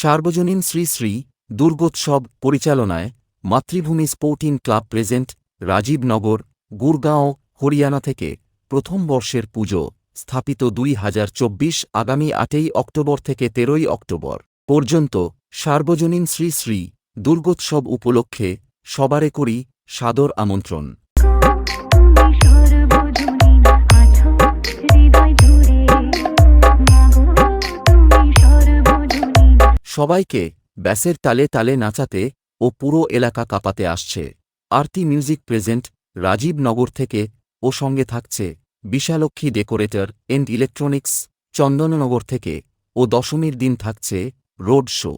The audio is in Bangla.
সার্বজনীন শ্রী শ্রী দুর্গোৎসব পরিচালনায় মাতৃভূমি sporting club present Rajibnagar Gurgaon Haryana থেকে প্রথম বর্ষের পুজো স্থাপিত 2024 আগামী 8ই অক্টোবর থেকে 13ই অক্টোবর পর্যন্ত সার্বজনীন শ্রী শ্রী দুর্গোৎসব উপলক্ষে সবারে করি সাদর আমন্ত্রণ। সবাইকে ব্যাসের তালে তালে নাচাতে ও পুরো এলাকা কাঁপাতে আসছে আরতি মিউজিক প্রেজেন্ট রাজীবনগর থেকে ও সঙ্গে থাকছে Vishalakshi decorator and electronics Chandannagar থেকে ও দশমীর দিন থাকছে রোড শো।